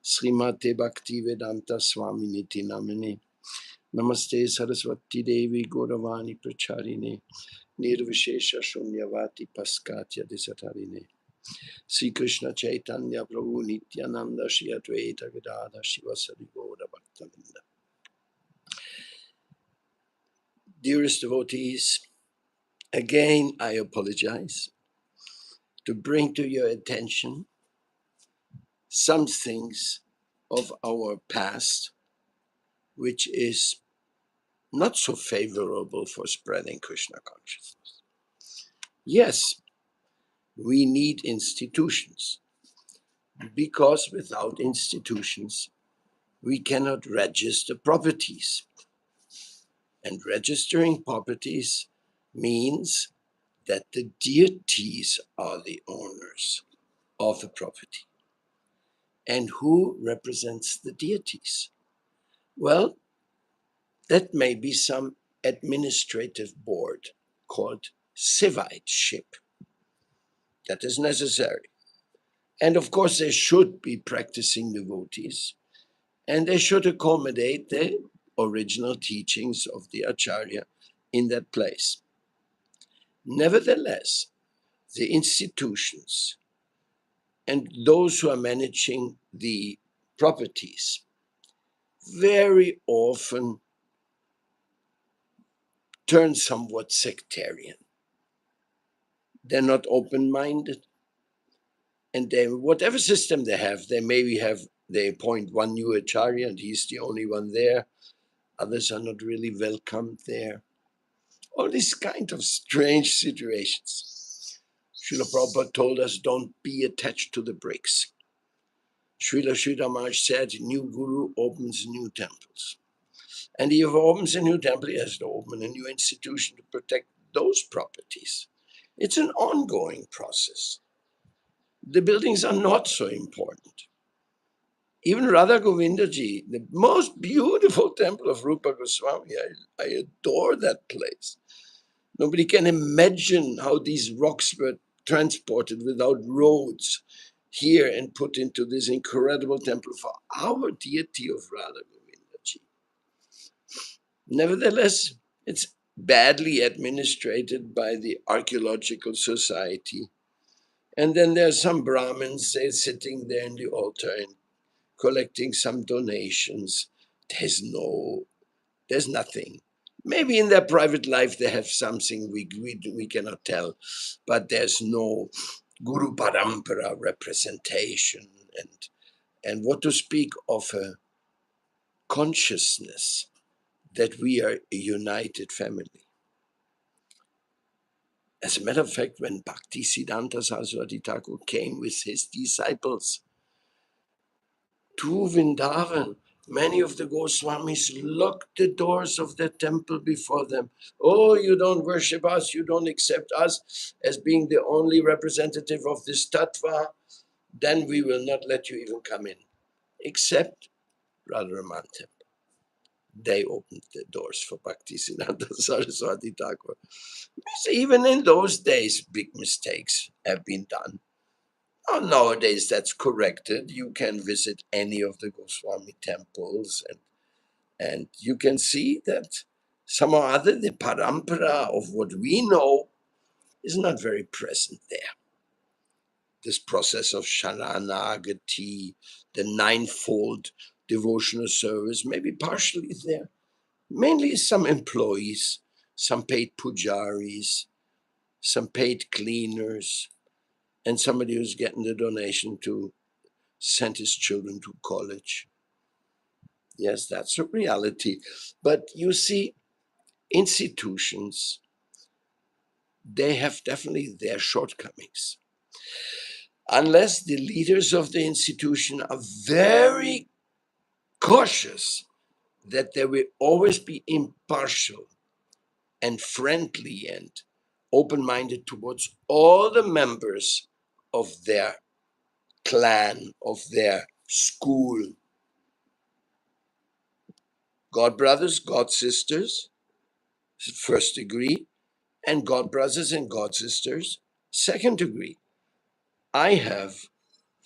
Srimate Bhaktivedanta Swaminiti Namine. Namaste Saraswati Devi Gauravani Pracharine. Nirvishesha Shunyavati Paskatya Disatarine. Sri Krishna Chaitanya Prabhu Nityananda Shri Advaita Gadadhar Shivasari Gaura Bhaktavinda. Dearest devotees, again I apologize to bring to your attention some things of our past which is not so favorable for spreading Krishna consciousness. Yes, we need institutions, because without institutions, we cannot register properties. And registering properties means that the deities are the owners of the property. And who represents the deities? Well, that may be some administrative board called Siviteship. That is necessary. And of course, they should be practicing devotees, and they should accommodate the original teachings of the Acharya in that place. Nevertheless, the institutions and those who are managing the properties very often turn somewhat sectarian. They're not open-minded, and they, whatever system they have, they appoint one new Acharya and he's the only one there. Others are not really welcomed there. All these kind of strange situations. Srila Prabhupada told us, don't be attached to the bricks. Srila Sridhar Maharaj said, new guru opens new temples. And if he opens a new temple, he has to open a new institution to protect those properties. It's an ongoing process. The buildings are not so important. Even Radha Govindaji, the most beautiful temple of Rupa Goswami, I adore that place. Nobody can imagine how these rocks were transported without roads here and put into this incredible temple for our deity of Radha Govindaji. Nevertheless, it's badly administrated by the Archaeological Society. And then there are some Brahmins, they're sitting there in the altar and collecting some donations. There's nothing. Maybe in their private life they have something we cannot tell, but there's no Guru Parampara representation, and what to speak of a consciousness that we are a united family. As a matter of fact, when Bhaktisiddhanta Saraswati Thakur came with his disciples to Vrindavan, many of the Goswamis locked the doors of the temple before them. Oh, you don't worship us, you don't accept us as being the only representative of this tattva, then we will not let you even come in, except Radharaman temple. They opened the doors for Bhaktisiddhanta Saraswati Thakur. Even in those days, big mistakes have been done. Oh, nowadays, that's corrected. You can visit any of the Goswami temples, and you can see that somehow or other the parampara of what we know is not very present there. This process of Sharanagati, the ninefold devotional service, may be partially there. Mainly some employees, some paid pujaris, some paid cleaners, and somebody who's getting the donation to send his children to college. Yes, that's a reality. But you see, institutions, they have definitely their shortcomings. Unless the leaders of the institution are very cautious that they will always be impartial and friendly and open-minded towards all the members of their clan, of their school. God brothers, God sisters, first degree, and God brothers and God sisters, second degree. I have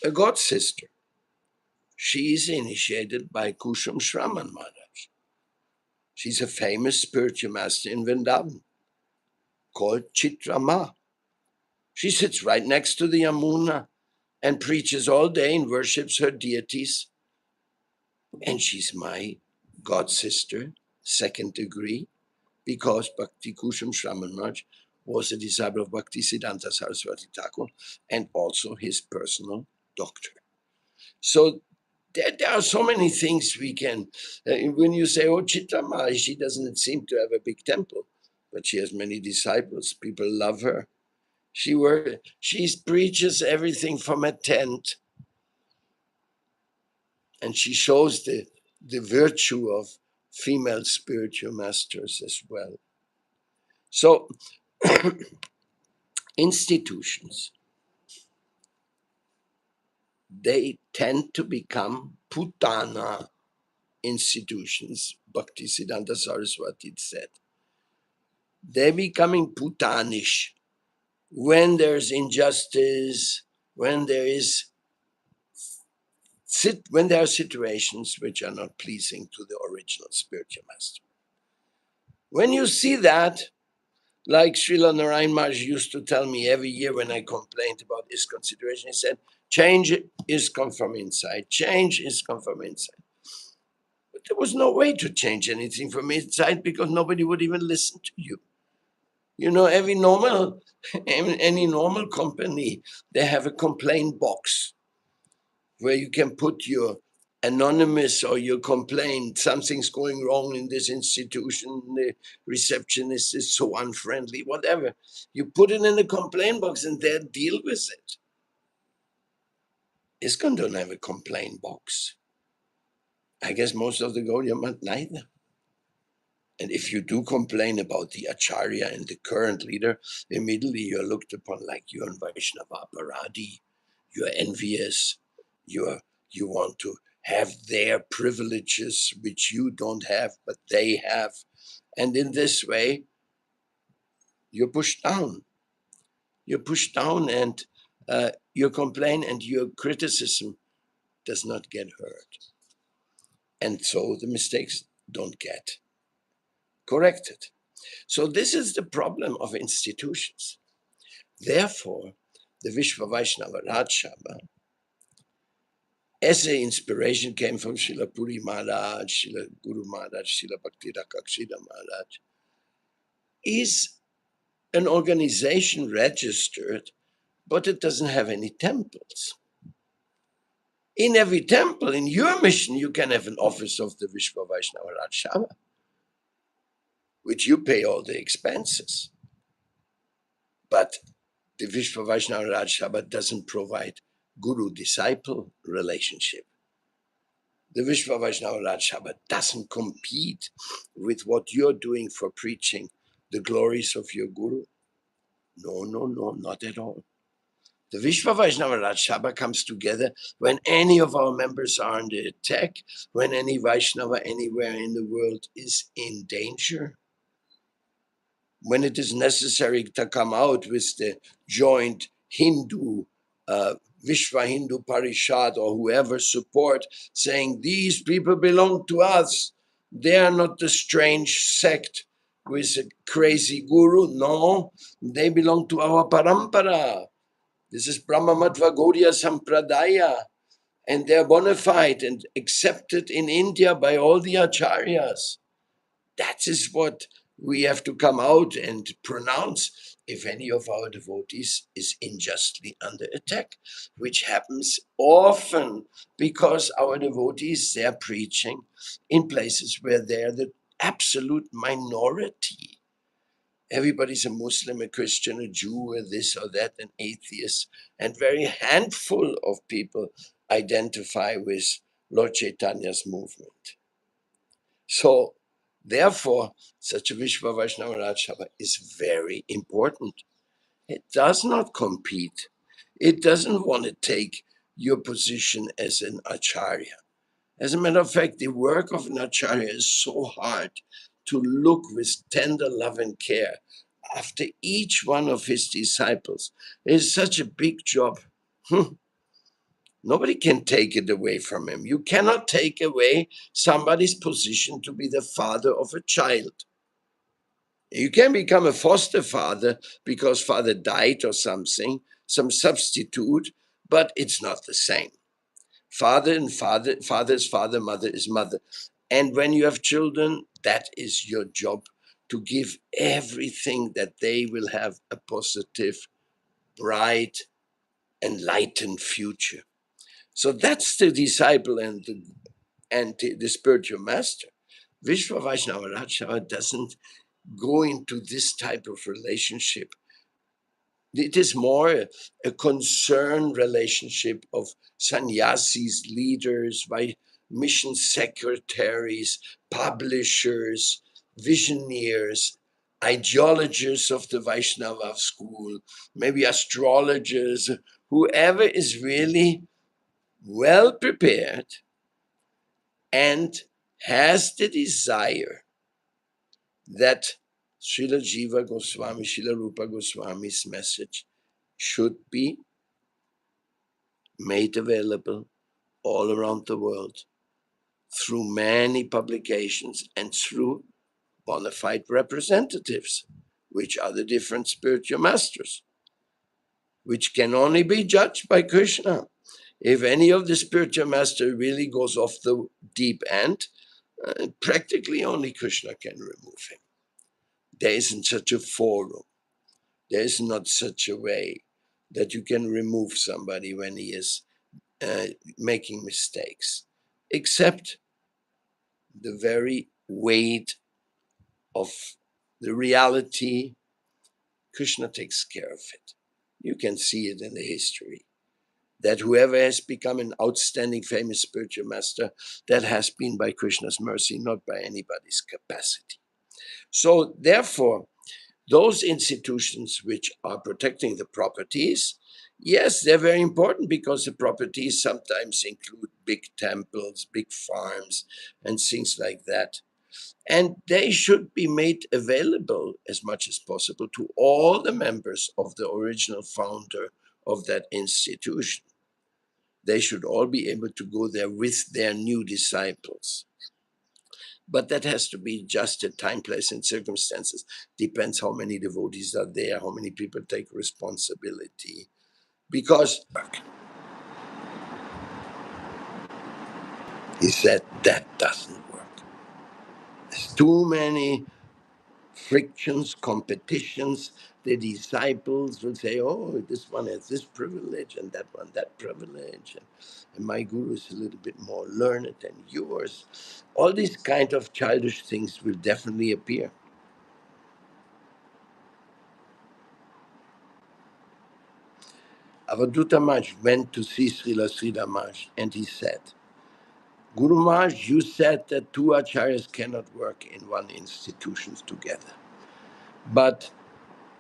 a God sister. She is initiated by Kushum Shraman Maharaj. She's a famous spiritual master in Vrindavan called Chitrama. She sits right next to the Yamuna and preaches all day and worships her deities. And she's my god sister, second degree, because Bhakti Kushum Shraman Maharaj was a disciple of Bhakti Siddhanta Saraswati Thakur and also his personal doctor. So there are so many things we can, when you say, oh, Chitrama, she doesn't seem to have a big temple, but she has many disciples. People love her. She preaches everything from a tent, and she shows the virtue of female spiritual masters as well. So institutions, they tend to become putana institutions, Bhaktisiddhanta Saraswati said. They're becoming putanish when there's injustice, when there are situations which are not pleasing to the original spiritual master. When you see that, like Srila Narayan Maharaj used to tell me every year when I complained about this consideration, he said, change is come from inside. Change is come from inside. But there was no way to change anything from inside because nobody would even listen to you. You know, any normal company, they have a complaint box where you can put your anonymous or your complaint, something's going wrong in this institution, the receptionist is so unfriendly, whatever. You put it in the complaint box and they'll deal with it. ISKCON don't have a complaint box. I guess most of the Gaudiya Math neither. And if you do complain about the Acharya and the current leader, immediately you're looked upon like you're in Vaishnava Aparadi, you're envious, you want to have their privileges, which you don't have, but they have. And in this way, you're pushed down. You're pushed down, and your complaint and your criticism does not get heard. And so the mistakes don't get corrected. So this is the problem of institutions. Therefore, the Vishwa Vaishnava Rajsabha, as the inspiration came from Srila Puri Maharaj, Srila Guru Maharaj, Srila Bhakti Rakshida Maharaj, is an organization registered, but it doesn't have any temples. In every temple, in your mission, you can have an office of the Vishwa Vaishnava Rajsabha, which you pay all the expenses. But the Vishwa Vaishnava Rajsabha doesn't provide guru-disciple relationship. The Vishwa Vaishnava Rajsabha doesn't compete with what you're doing for preaching the glories of your guru. No, not at all. The Vishwa Vaishnava Rajsabha comes together when any of our members are under attack, when any Vaishnava anywhere in the world is in danger, when it is necessary to come out with the joint Hindu, Vishwa Hindu Parishad or whoever support, saying these people belong to us. They are not the strange sect with a crazy guru. No, they belong to our parampara. This is Brahmamatva Gaudiya Sampradaya. And they're bona fide and accepted in India by all the acharyas. That is what we have to come out and pronounce if any of our devotees is unjustly under attack, which happens often because our devotees, they're preaching in places where they're the absolute minority. Everybody's a Muslim, a Christian, a Jew, a this or that, an atheist, and very handful of people identify with Lord Chaitanya's movement. So, therefore, such a Vishwa Vaishnava Rajsabha is very important. It does not compete. It doesn't want to take your position as an acharya. As a matter of fact, the work of an acharya is so hard to look with tender love and care after each one of his disciples. It is such a big job. Nobody can take it away from him. You cannot take away somebody's position to be the father of a child. You can become a foster father because father died or something, some substitute, but it's not the same. Father and father is father, mother is mother. And when you have children, that is your job, to give everything that they will have a positive, bright, enlightened future. So that's the disciple and the spiritual master. Vishwa Vaishnava Rajava doesn't go into this type of relationship. It is more a concerned relationship of sannyasis, leaders, by mission secretaries, publishers, visionaries, ideologists of the Vaishnava school, maybe astrologers, whoever is really well prepared and has the desire that Srila Jiva Goswami, Srila Rupa Goswami's message should be made available all around the world through many publications and through bona fide representatives, which are the different spiritual masters, which can only be judged by Krishna. If any of the spiritual master really goes off the deep end, practically only Krishna can remove him. There isn't such a forum. There is not such a way that you can remove somebody when he is making mistakes, except the very weight of the reality. Krishna takes care of it. You can see it in the history that whoever has become an outstanding, famous spiritual master, that has been by Krishna's mercy, not by anybody's capacity. So, therefore, those institutions which are protecting the properties, yes, they're very important because the properties sometimes include big temples, big farms, and things like that. And they should be made available as much as possible to all the members of the original founder of that institution. They should all be able to go there with their new disciples. But that has to be just at time, place, and circumstances. Depends how many devotees are there, how many people take responsibility. Because he said that doesn't work. There's too many frictions, competitions. The disciples will say, oh, this one has this privilege and that one that privilege. And my guru is a little bit more learned than yours. All these kind of childish things will definitely appear. Avadhuta Maharaj went to see Srila Sridhar Maharaj and he said, Guru Maharaj, you said that two acharyas cannot work in one institution together. But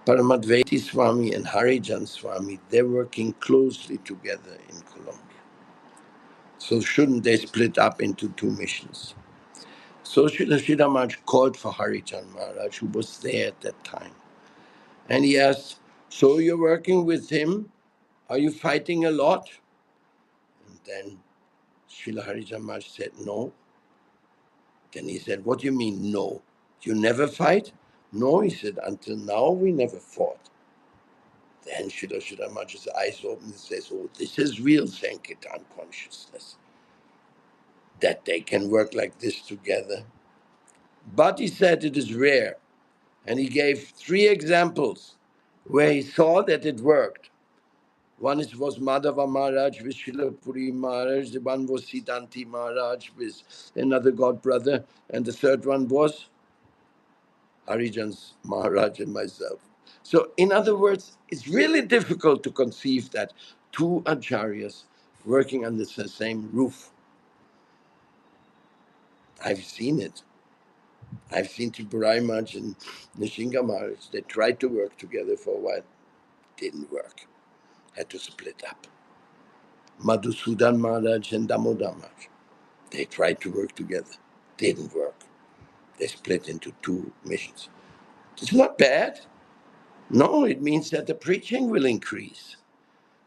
Paramadvaiti Swami and Harijan Swami, they're working closely together in Colombia. So shouldn't they split up into two missions? So Srila Sridhar Maharaj called for Harijan Maharaj, who was there at that time. And he asked, so you're working with him? Are you fighting a lot? And then Srila Harijan Maharaj said, no. Then he said, what do you mean, no? You never fight? No, he said, until now we never fought. Then Srila Maharaj's eyes open and says, oh, this is real Sankirtan consciousness, that they can work like this together. But he said it is rare. And he gave three examples where he saw that it worked. One was Madhava Maharaj with Srila Puri Maharaj, the one was Siddhanti Maharaj with another god brother, and the third one was Harijan's Maharaj and myself. So, in other words, it's really difficult to conceive that two acharyas working under the same roof. I've seen it. I've seen Tripurai Maharaj and Nishinga Maharaj. They tried to work together for a while. Didn't work. Had to split up. Madhusudan Maharaj and Damodar Maharaj. They tried to work together. Didn't work. They split into two missions. It's not bad. No, it means that the preaching will increase.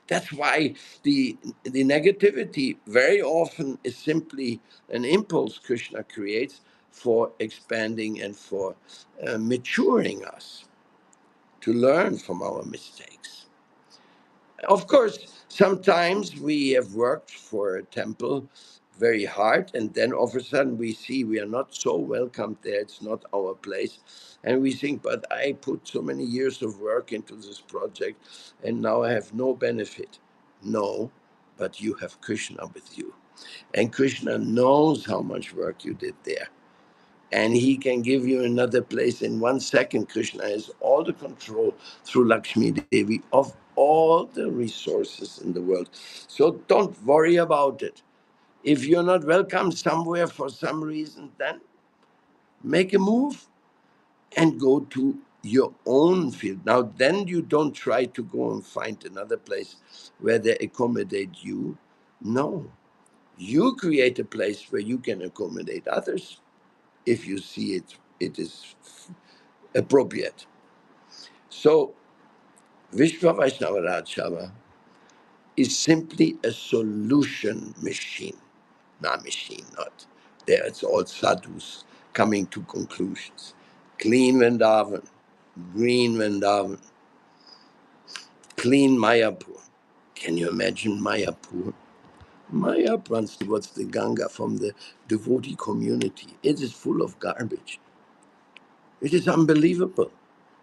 That's why the negativity very often is simply an impulse Krishna creates for expanding and for maturing us to learn from our mistakes. Of course, sometimes we have worked for a temple very hard, and then all of a sudden we see we are not so welcomed there, it's not our place. And we think, but I put so many years of work into this project, and now I have no benefit. No, but you have Krishna with you. And Krishna knows how much work you did there, and he can give you another place in 1 second. Krishna has all the control through Lakshmi Devi of all the resources in the world. So don't worry about it. If you're not welcome somewhere for some reason, then make a move and go to your own field. Now, then you don't try to go and find another place where they accommodate you. No, you create a place where you can accommodate others if you see it is appropriate. So Vishwa Vaishnava Rajsava is simply a solution machine. Not machine, not there. It's all sadhus coming to conclusions. Clean Vrindavan, green Vrindavan, clean Mayapur. Can you imagine Mayapur? Maya runs towards the Ganga from the devotee community. It is full of garbage. It is unbelievable.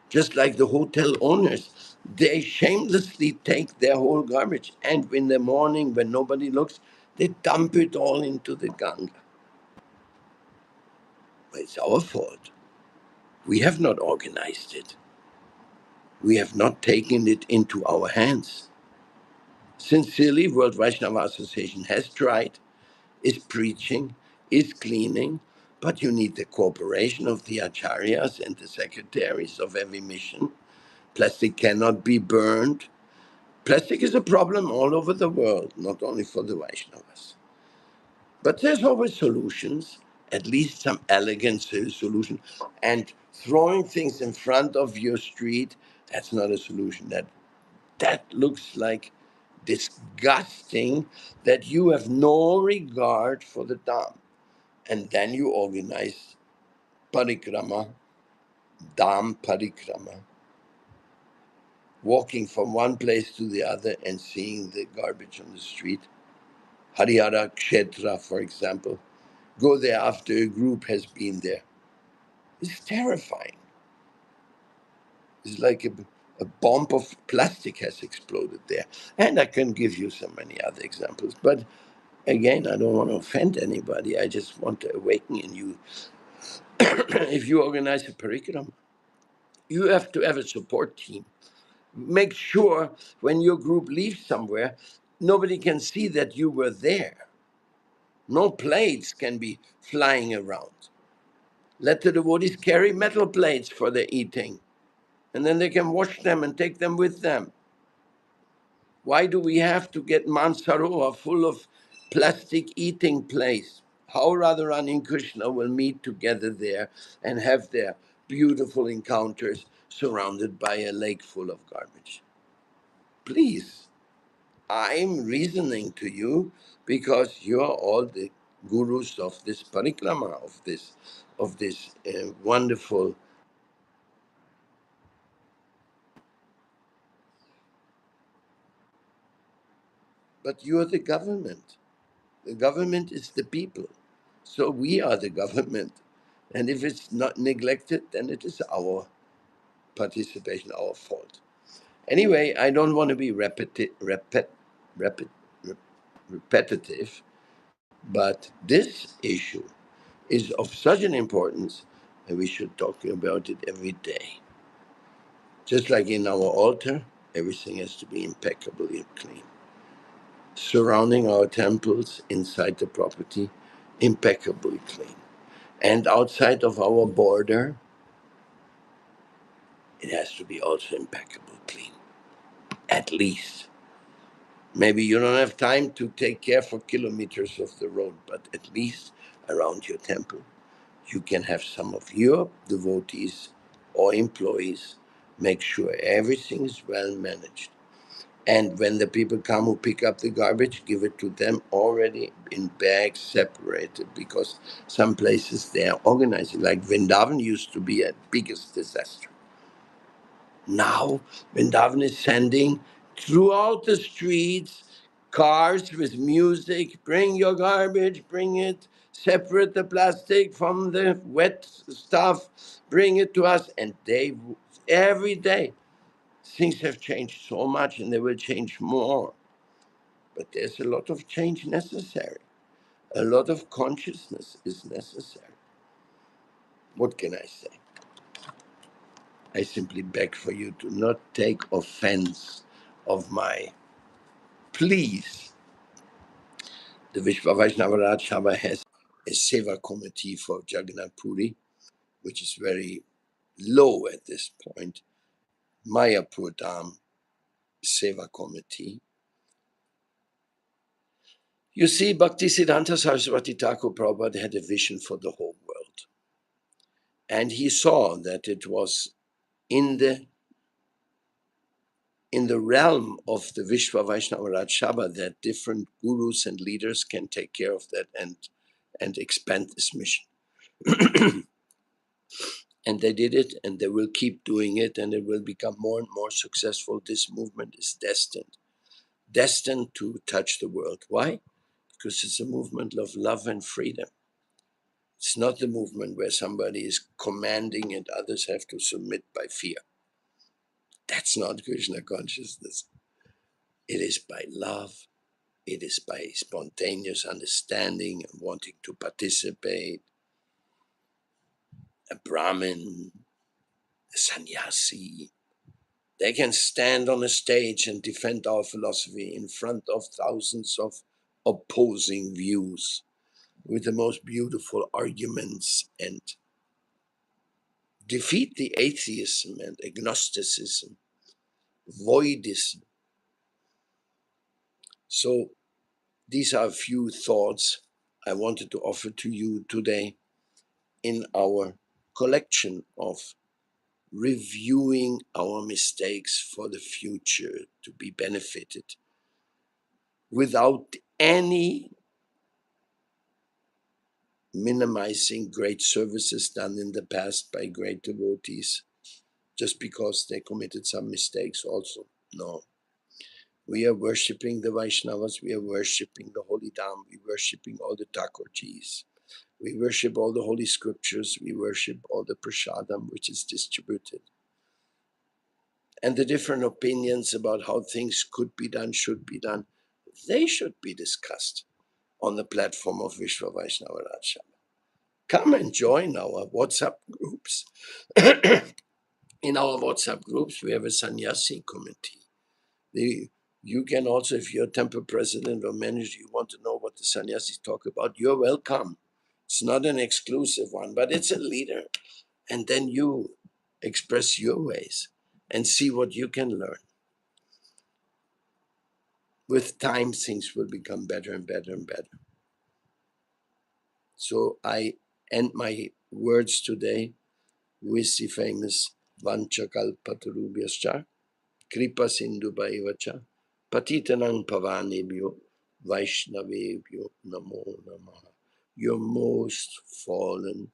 Just like the hotel owners, they shamelessly take their whole garbage, and in the morning when nobody looks, they dump it all into the Ganga. But it's our fault. We have not organized it. We have not taken it into our hands. Sincerely, World Vaishnava Association has tried, is preaching, is cleaning, but you need the cooperation of the acharyas and the secretaries of every mission. Plastic cannot be burned. Plastic is a problem all over the world, not only for the Vaishnavas. But there's always solutions, at least some elegant solution. And throwing things in front of your street, that's not a solution. That looks like disgusting, that you have no regard for the Dham. And then you organize parikrama, Dham parikrama, walking from one place to the other and seeing the garbage on the street. Harihara Kshetra, for example. Go there after a group has been there. It's terrifying. It's like a bomb of plastic has exploded there. And I can give you so many other examples. But again, I don't want to offend anybody. I just want to awaken in you. If you organize a parikram, you have to have a support team. Make sure when your group leaves somewhere, nobody can see that you were there. No plates can be flying around. Let the devotees carry metal plates for their eating, and then they can wash them and take them with them. Why do we have to get Mansarovar full of plastic eating plates? How Radharani and Krishna will meet together there and have their beautiful encounters surrounded by a lake full of garbage. Please, I'm reasoning to you because you're all the gurus of this parikrama, of this wonderful. But you're the government. The government is the people. So we are the government. And if it's not neglected, then it is our participation, our fault. Anyway, I don't want to be repetitive, but this issue is of such an importance that we should talk about it every day. Just like in our altar, everything has to be impeccably clean. Surrounding our temples, inside the property, impeccably clean. And outside of our border, it has to be also impeccably clean. At least. Maybe you don't have time to take care for kilometers of the road, but at least around your temple, you can have some of your devotees or employees make sure everything is well managed. And when the people come who pick up the garbage, give it to them already in bags separated, because some places they are organizing. Like Vrindavan used to be a biggest disaster. Now Vrindavan is sending throughout the streets cars with music. Bring your garbage, bring it, separate the plastic from the wet stuff, bring it to us. And they, every day, things have changed so much, and they will change more. But there's a lot of change necessary. A lot of consciousness is necessary. What can I say? I simply beg for you to not take offense of my pleas. The Vaishnava Rajsabha has a Seva committee for Jagannath Puri, which is very low at this point. Mayapur Dham Seva committee. You see, Bhaktisiddhanta Saraswati Thakur Prabhupada had a vision for the whole world. And he saw that it was in the realm of the Vishwa Vaishnava Rajsabha that different gurus and leaders can take care of that and expand this mission. And they did it, and they will keep doing it, and it will become more and more successful. This movement is destined to touch the world. Why? Because it's a movement of love and freedom. It's not the movement where somebody is commanding and others have to submit by fear. That's not Krishna consciousness. It is by love. It is by spontaneous understanding and wanting to participate. A Brahmin, a sannyasi, they can stand on a stage and defend our philosophy in front of thousands of opposing views with the most beautiful arguments and defeat the atheism and agnosticism, voidism. So these are a few thoughts I wanted to offer to you today in our collection of reviewing our mistakes for the future to be benefited without any minimizing great services done in the past by great devotees just because they committed some mistakes also. No. We are worshipping the Vaishnavas, we are worshipping the Holy Dham, we are worshipping all the Thakurjis, we worship all the holy scriptures, we worship all the prasadam which is distributed. And the different opinions about how things could be done, should be done, they should be discussed on the platform of Vishwa Vaishnava Rajsabha. Come and join our WhatsApp groups. In our WhatsApp groups, we have a sannyasi committee. You can also, if you're a temple president or manager, you want to know what the sannyasis talk about, you're welcome. It's not an exclusive one, but it's a leader. And then you express your ways and see what you can learn. With time, things will become better and better and better. So I end my words today with the famous Vanchakalpatarubhyascha, Kripa Sindhubhaivacha, Patitanang Pavanebhyo, Vaishnavebhyo Namo Namaha. Your most fallen,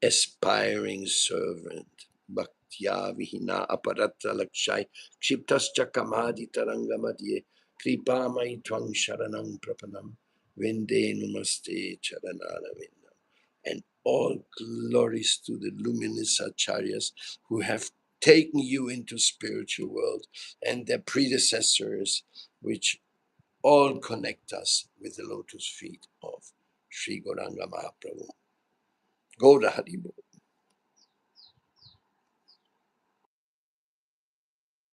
aspiring servant, Bhaktya Vihina Aparatra Lakshai, Kshiptascha Kamadi Tarangamadye, Kripa Mai Twang Sharanam Prapanam, Vinde Namaste Charanara. And all glories to the luminous acharyas who have taken you into spiritual world and their predecessors, which all connect us with the lotus feet of Sri Gauranga Mahaprabhu. Gaura Haribo.